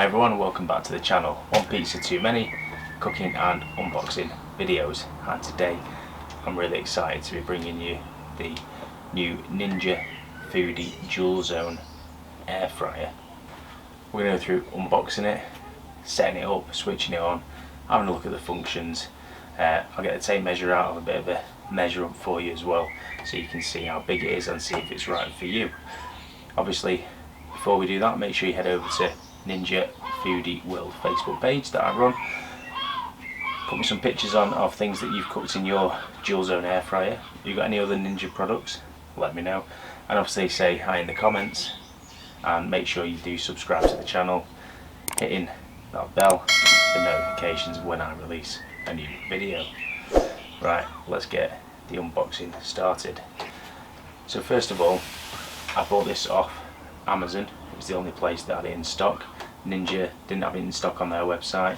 Hi everyone, welcome back to the channel. One pizza too many, cooking and unboxing videos, and today I'm really excited to be bringing you the new Ninja Foodi Dual Zone air fryer. We're going to go through unboxing it, setting it up, switching it on, having a look at the functions. I'll get the tape measure out, of a bit of a measure up for you as well, so you can see how big it is and see if it's right for you. Obviously, before we do that, make sure you head over to Ninja Foodi World Facebook page that I run. Put me some pictures on of things that you've cooked in your dual zone air fryer. If you've got any other Ninja products, let me know. And obviously say hi in the comments, and make sure you do subscribe to the channel, hitting that bell for notifications when I release a new video. Right, let's get the unboxing started. So first of all, I bought this off Amazon. It was the only place that had it in stock. Ninja didn't have it in stock on their website.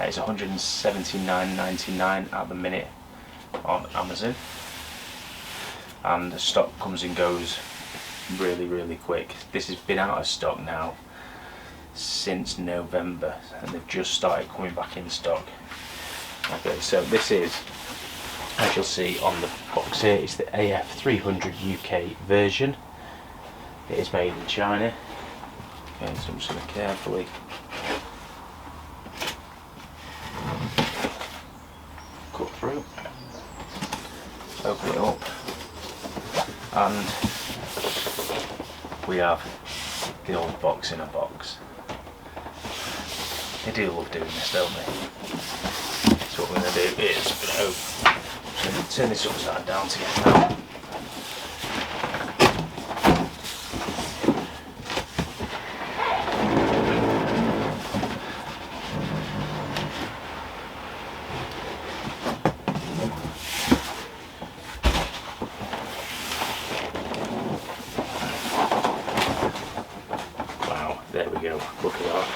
It's $179.99 at the minute on Amazon, and the stock comes and goes really quick. This has been out of stock now since November, and they've just started coming back in stock. Okay, so this is, as you'll see on the box here, it's the AF300 UK version. It is made in China. Okay, so I'm just going to carefully cut through, open it up, and we have the old box in a box. They do love doing this, don't they? So what we're going to do is I'm going to turn this upside down to get it out. There we go, look at that.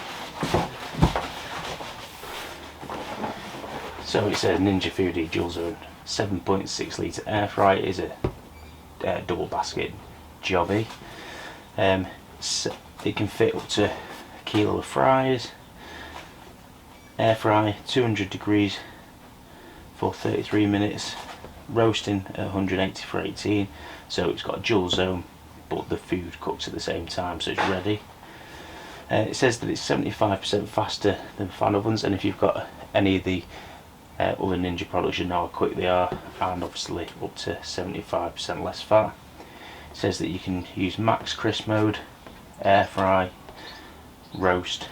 So it says Ninja Foodi Dual Zone 7.6 litre air fryer. Is a double basket jobby. So it can fit up to a kilo of fries. Air fry 200 degrees for 33 minutes. Roasting at 180 for 18. So it's got a dual zone, but the food cooks at the same time, so it's ready. It says that it's 75% faster than fan ovens, and if you've got any of the other Ninja products, you know how quick they are, and obviously up to 75% less fat. It says that you can use max crisp mode, air fry, roast,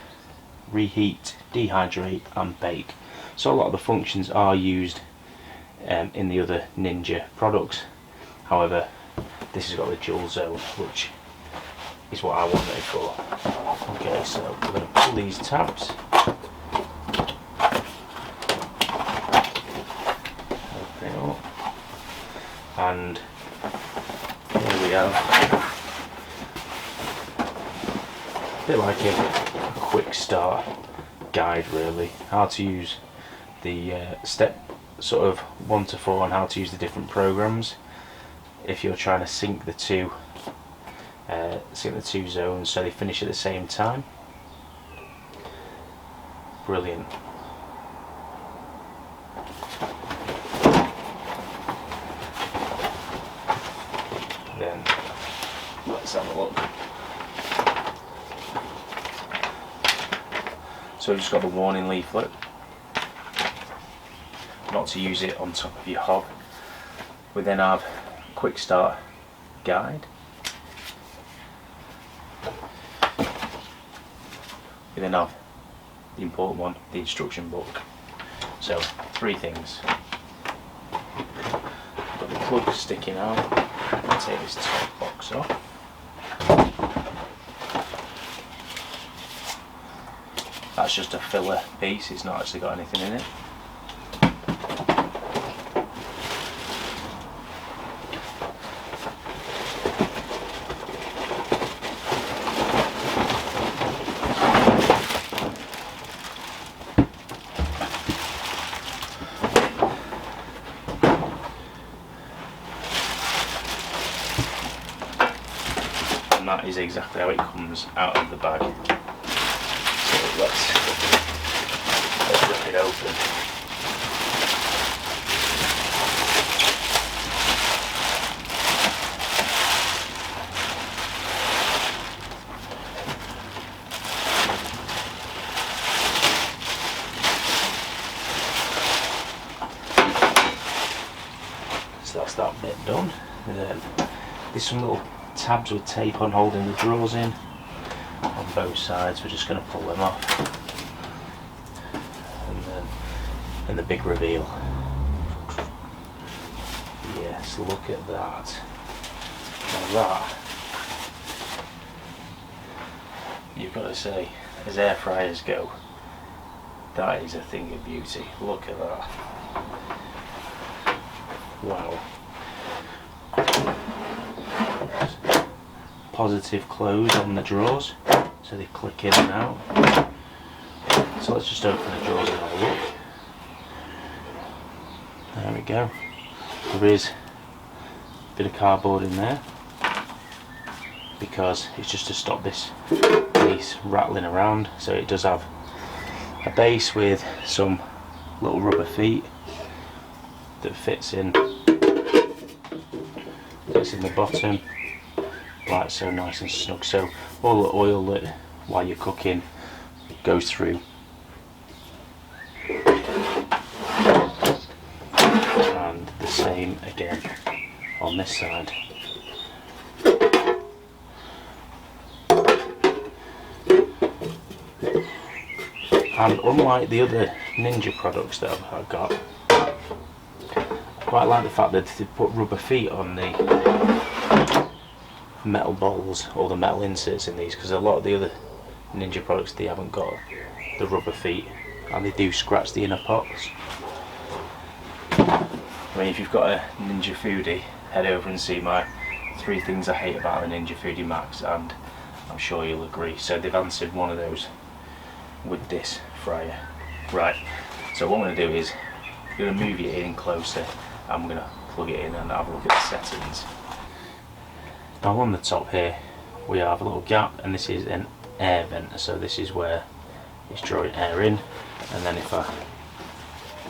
reheat, dehydrate and bake. So a lot of the functions are used in the other Ninja products. However, this has got the dual zone, which is what I want it for. Okay, so we're going to pull these tabs, open it up, and here we have a bit like a quick start guide, really, how to use the step sort of 1 to 4 on how to use the different programs if you're trying to sync the two zones so they finish at the same time. Brilliant. Then let's have a look. So we've just got the warning leaflet, not to use it on top of your hob. We then have a quick start guide. We then have the important one, the instruction book. So 3 things. Got the plug sticking out. I'll take this top box off. That's just a filler piece, it's not actually got anything in it. And that is exactly how it comes out of the bag. So let's rip it open. So that's that bit done. And then there's some little tabs with tape on holding the drawers in on both sides. We're just going to pull them off, and the big reveal. Yes, look at that. Now that, you've got to say, as air fryers go, that is a thing of beauty. Look at that. Wow. Positive close on the drawers, so they click in and out. So let's just open the drawers and have a look. There we go. There is a bit of cardboard in there because it's just to stop this base rattling around. So it does have a base with some little rubber feet that fits in the bottom, like so, nice and snug. So all the oil that while you're cooking goes through. And the same again on this side. And unlike the other Ninja products that I've got, I quite like the fact that they put rubber feet on the metal bowls or the metal inserts in these, because a lot of the other Ninja products, they haven't got the rubber feet and they do scratch the inner pots. I mean, if you've got a Ninja Foodi, head over and see my 3 things I hate about the Ninja Foodi Max, and I'm sure you'll agree. So they've answered one of those with this fryer. Right, so what I'm going to do is I'm going to move it in closer. I'm going to plug it in and have a look at the settings. Now on the top here we have a little gap, and this is an air vent, so this is where it's drawing air in, and then if I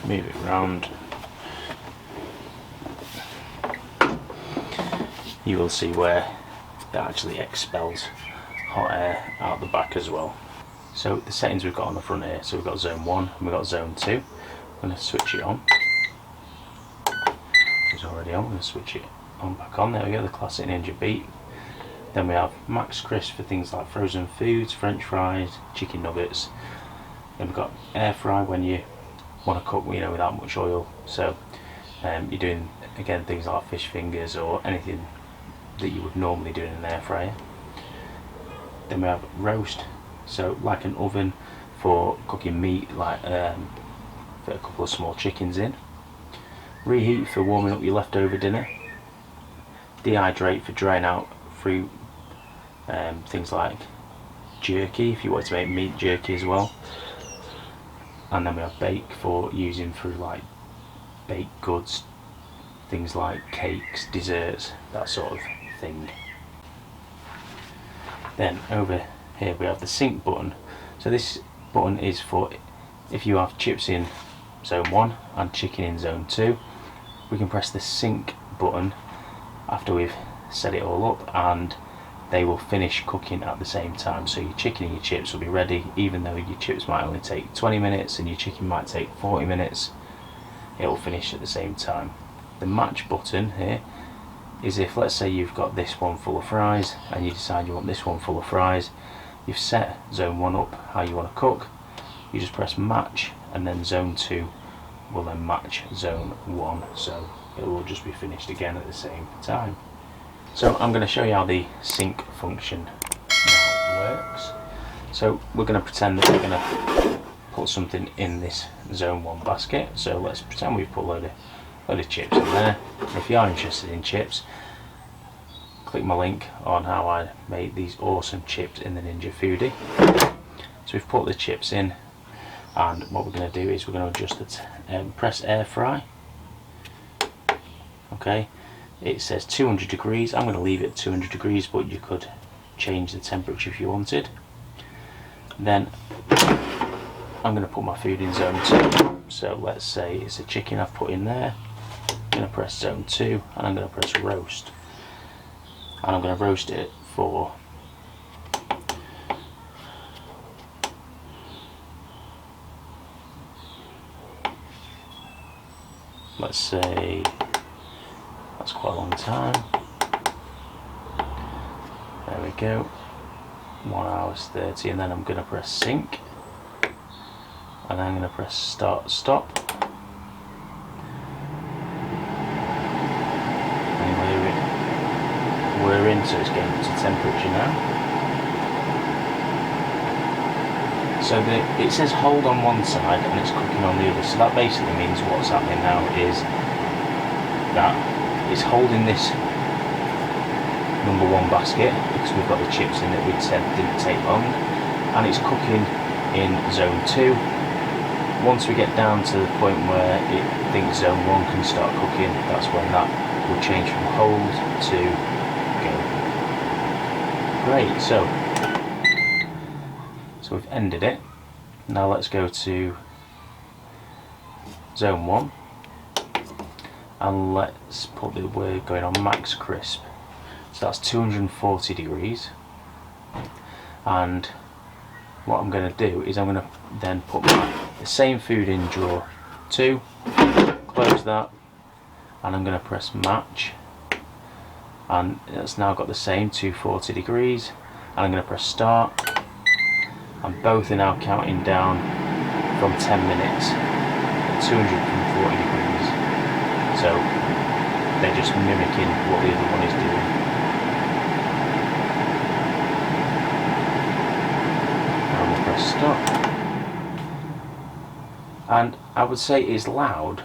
move it round you will see where it actually expels hot air out the back as well. So the settings we've got on the front here, so we've got zone 1 and we've got zone 2. I'm going to switch it on. It's already on. I'm going to switch it on back on. There we go, the classic Ninja beat. Then we have max crisp for things like frozen foods, french fries, chicken nuggets. Then we've got air fry when you want to cook, you know, without much oil. So you're doing again things like fish fingers or anything that you would normally do in an air fryer. Then we have roast, so like an oven for cooking meat, like fit a couple of small chickens in. Reheat for warming up your leftover dinner. Dehydrate for drying out through things like jerky, if you want to make meat jerky as well. And then we have bake for using through like baked goods, things like cakes, desserts, that sort of thing. Then over here we have the sync button. So this button is for if you have chips in zone 1 and chicken in zone 2. We can press the sync button after we've set it all up, and they will finish cooking at the same time. So your chicken and your chips will be ready, even though your chips might only take 20 minutes and your chicken might take 40 minutes, it will finish at the same time. The match button here is if, let's say you've got this one full of fries and you decide you want this one full of fries, you've set zone 1 up how you want to cook, you just press match, and then zone 2 will then match zone 1, so it will just be finished again at the same time. So I'm going to show you how the sync function now works. So we're going to pretend that we're going to put something in this zone 1 basket. So let's pretend we've put a load of chips in there. If you are interested in chips, click my link on how I made these awesome chips in the Ninja Foodi. So we've put the chips in, and what we're going to do is we're going to adjust it, press air fry. Okay, it says 200 degrees. I'm going to leave it at 200 degrees, but you could change the temperature if you wanted. Then I'm going to put my food in zone 2. So let's say it's a chicken I've put in there. I'm going to press zone 2 and I'm going to press roast. And I'm going to roast it for let's say that's quite a long time. There we go. 1 hour 30, and then I'm going to press sync, and I'm going to press start stop, and we're in, so it's getting up to temperature now. So it says hold on one side and it's cooking on the other, so that basically means what's happening now is that it's holding this number 1 basket, because we've got the chips in that we'd said didn't take long, and it's cooking in zone 2. Once we get down to the point where it thinks zone 1 can start cooking, that's when that will change from hold to go. Great, so we've ended it. Now let's go to zone 1 and let's put the word going on max crisp. So that's 240 degrees, and what I'm going to do is I'm going to then put the same food in drawer 2, close that, and I'm going to press match, and it's now got the same 240 degrees, and I'm going to press start, and both are now counting down from 10 minutes at 240 degrees, so they're just mimicking what the other one is doing. Stop. And I would say it's loud,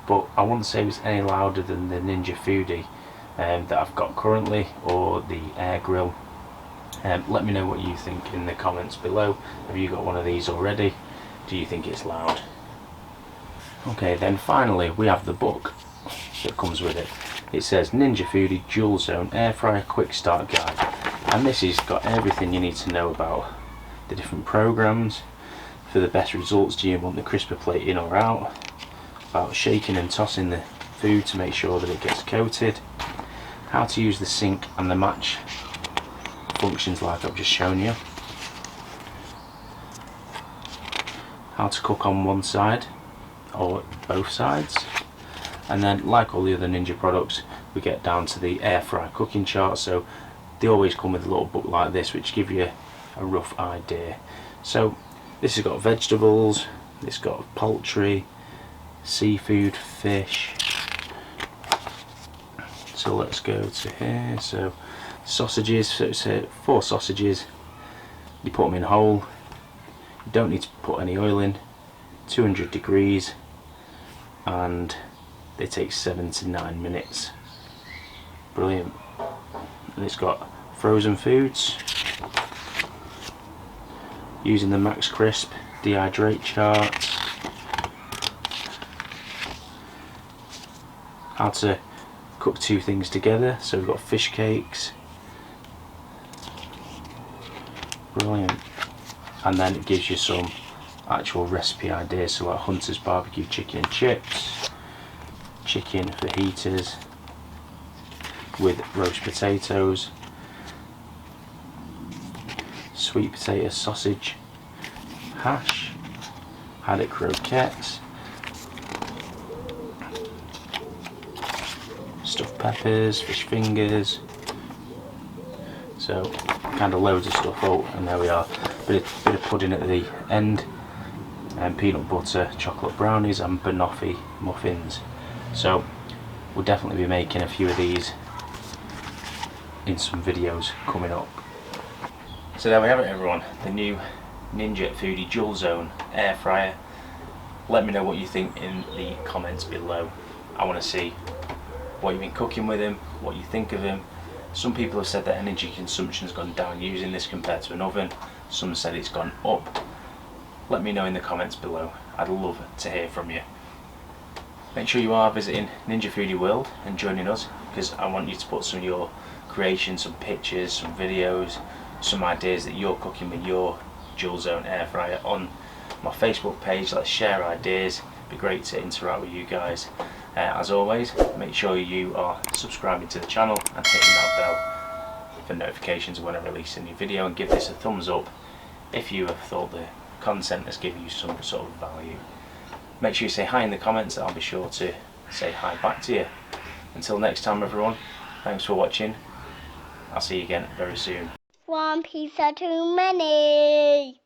but I wouldn't say it's any louder than the Ninja Foodi that I've got currently, or the air grill. Let me know what you think in the comments below. Have you got one of these already? Do you think it's loud? Okay, then finally we have the book that comes with it. It says Ninja Foodi Dual Zone Air Fryer Quick Start Guide, and this has got everything you need to know about the different programs for the best results. Do you want the crisper plate in or out? About shaking and tossing the food to make sure that it gets coated. How to use the sync and the match functions like I've just shown you. How to cook on one side or both sides. And then, like all the other Ninja products, we get down to the air fry cooking chart. So they always come with a little book like this which give you a rough idea. So this has got vegetables, it's got poultry, seafood, fish. So let's go to here. So sausages, so it's 4 sausages. You put them in whole. You don't need to put any oil in. 200 degrees, and they take 7 to 9 minutes. Brilliant. And it's got frozen foods, using the max crisp dehydrate chart, how to cook 2 things together. So we've got fish cakes, brilliant, and then it gives you some actual recipe ideas, so like Hunter's barbecue chicken and chips, chicken fajitas with roast potatoes, sweet potato sausage hash, haddock croquettes, stuffed peppers, fish fingers. So kind of loads of stuff. Oh, and there we are, bit of pudding at the end, and peanut butter chocolate brownies and banoffee muffins. So we'll definitely be making a few of these in some videos coming up. So there we have it, everyone, the new Ninja Foodi Dual Zone air fryer. Let me know what you think in the comments below. I want to see what you've been cooking with him, what you think of him. Some people have said that energy consumption has gone down using this compared to an oven. Some said it's gone up. Let me know in the comments below. I'd love to hear from you. Make sure you are visiting Ninja Foodi World and joining us, because I want you to put some of your creations, some pictures, some videos, some ideas that you're cooking with your dual zone air fryer on my Facebook page. Let's share ideas. It'd be great to interact with you guys. As always, make sure you are subscribing to the channel and hitting that bell for notifications when I release a new video, and give this a thumbs up if you have thought the content has given you some sort of value. Make sure you say hi in the comments, and I'll be sure to say hi back to you. Until next time everyone, thanks for watching. I'll see you again very soon. One pizza too many.